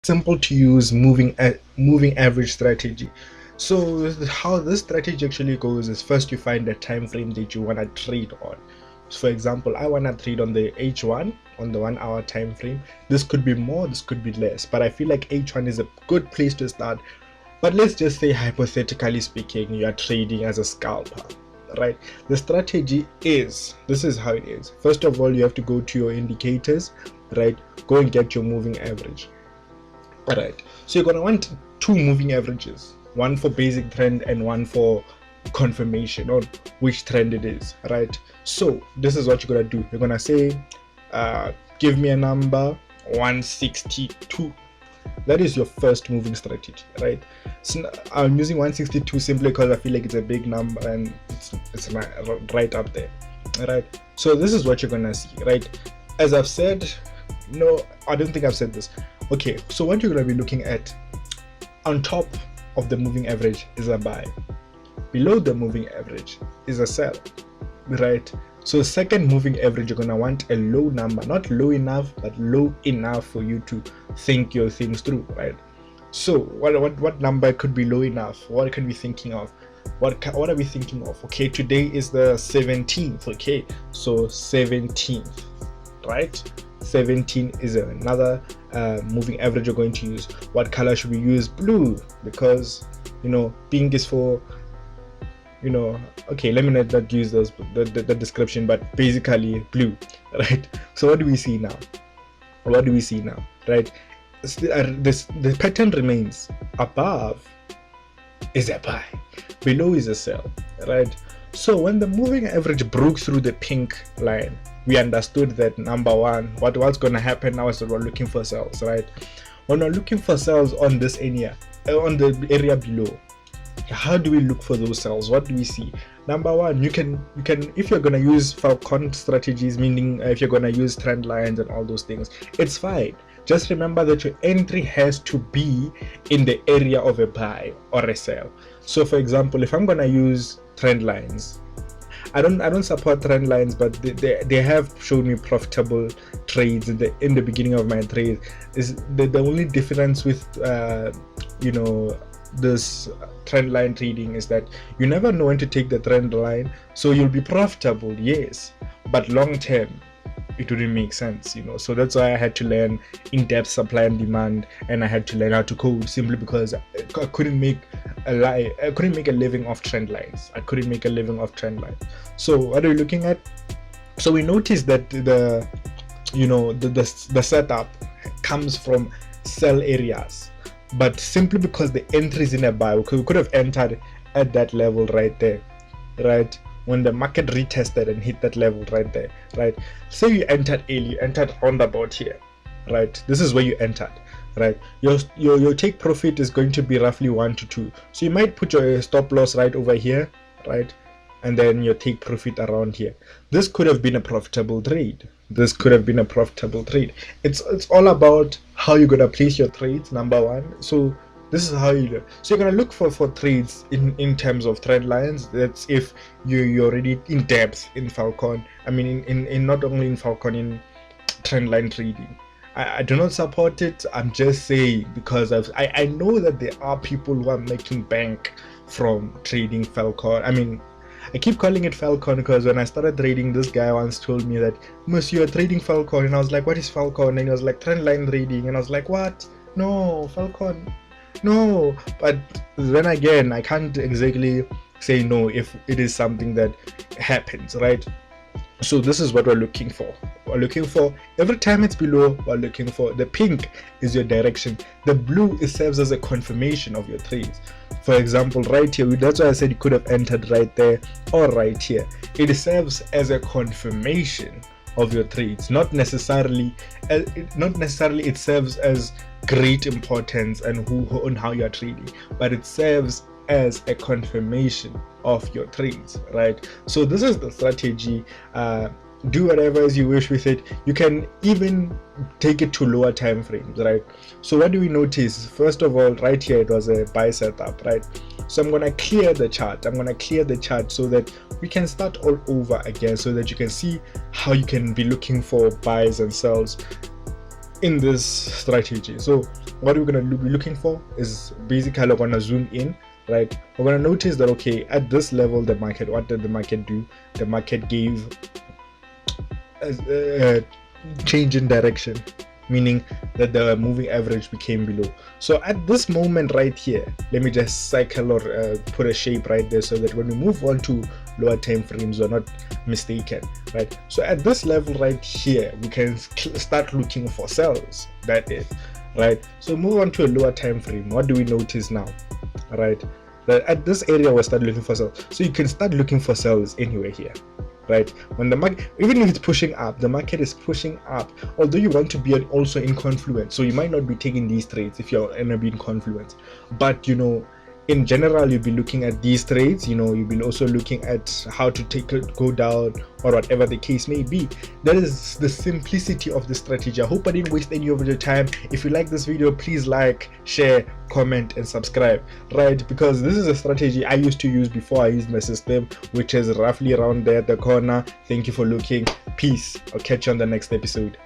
simple to use moving average strategy. So how this strategy actually goes is, first you find the time frame that you want to trade on. So for example, I want to trade on the H1, on the 1 hour time frame. This could be more, this could be less, but I feel like H1 is a good place to start. But let's just say, hypothetically speaking, you are trading as a scalper, right? The strategy is, this is how it is. First of all, you have to go to your indicators, right? Go and get your moving average. All right, so you're gonna want two moving averages, one for basic trend and one for confirmation on which trend it is, right? So this is what you're gonna do. You're gonna say, give me a number 162. That is your first moving strategy, right? So I'm using 162 simply because I feel like it's a big number and it's right up there, right? So this is what you're gonna see, right? As I've said, no, I don't think I've said this. Okay, so what you're going to be looking at on top of the moving average is a buy, below the moving average is a sell, right? So second moving average, you're going to want a low number, not low enough, but low enough for you to think your things through, right? So what number could be low enough? What can we thinking of? What are we thinking of? Okay, today is the 17th. Okay, so 17th, right? 17 is another moving average you're going to use. What color should we use? Blue, because pink is for okay, let me not use those the description, but basically blue, right? So what do we see now? Right? The pattern remains. Above is a buy, below is a sell, right? So when the moving average broke through the pink line, we understood that number one, what's going to happen now is that we're looking for sells, right? When we're looking for sells on this area, on the area below, how do we look for those sells? What do we see? Number one, you can if you're going to use Falcon strategies, meaning if you're going to use trend lines and all those things, it's fine. Just remember that your entry has to be in the area of a buy or a sell. So for example, if I'm going to use trend lines, I don't support trend lines, but they have shown me profitable trades in the beginning of my trade. Is the only difference with this trend line trading is that you never know when to take the trend line, so you'll be profitable, yes, but long term it wouldn't make sense, so that's why I had to learn in-depth supply and demand, and I had to learn how to code, simply because I couldn't make a living off trend lines. So what are we looking at? So we noticed that the setup comes from sell areas, but simply because the entry is in a buy, we could have entered at that level right there, right? When the market retested and hit that level right there, right? Say you entered early, you entered roundabout here, right? This is where you entered, right? Your take profit is going to be roughly 1 to 2. So you might put your stop loss right over here, right? And then your take profit around here. This could have been a profitable trade. It's all about how you're gonna place your trades, number one. So this is how you do. So you're gonna look for trades in terms of trend lines. That's if you're already in depth in Falcon. I mean, in not only in Falcon, in trend line trading. I do not support it. I'm just saying, because I know that there are people who are making bank from trading Falcon. I mean, I keep calling it Falcon because when I started trading, this guy once told me that, "Monsieur, you're trading Falcon," and I was like, "What is Falcon?" And he was like, "Trend line trading," and I was like, "What? No, Falcon." No, but then again, I can't exactly say no if it is something that happens, right? So this is what we're looking for. Every time it's below, we're looking for the pink is your direction. The blue, it serves as a confirmation of your trades. For example, right here, that's why I said you could have entered right there or right here. It serves as a confirmation of your trades, not necessarily it serves as great importance on how you are trading, but it serves as a confirmation of your trades, right? So this is the strategy. Do whatever as you wish with it. You can even take it to lower time frames, right? So what do we notice? First of all, right here, it was a buy setup, right? So I'm going to clear the chart so that we can start all over again, so that you can see how you can be looking for buys and sells in this strategy. So what we're going to be looking for is basically we're going to zoom in, right? We're going to notice that, okay, at this level, the market, what did the market do? The market gave a change in direction, meaning that the moving average became below. So at this moment right here, let me just cycle or put a shape right there so that when we move on to lower time frames, we're not mistaken, right? So at this level right here, we can start looking for sells, that is, right? So move on to a lower time frame. What do we notice now, right? That at this area, we'll start looking for sells. So you can start looking for sells anywhere here, right? When the market, even if it's pushing up, the market is pushing up, although you want to be also in confluence, so you might not be taking these trades if you're gonna be in confluence, but you know, in general, you'll be looking at these trades. You know, you'll be also looking at how to take it, go down, or whatever the case may be. That is the simplicity of the strategy. I hope I didn't waste any of your time. If you like this video, please like, share, comment, and subscribe, right? Because this is a strategy I used to use before I used my system, which is roughly around there at the corner. Thank you for looking. Peace. I'll catch you on the next episode.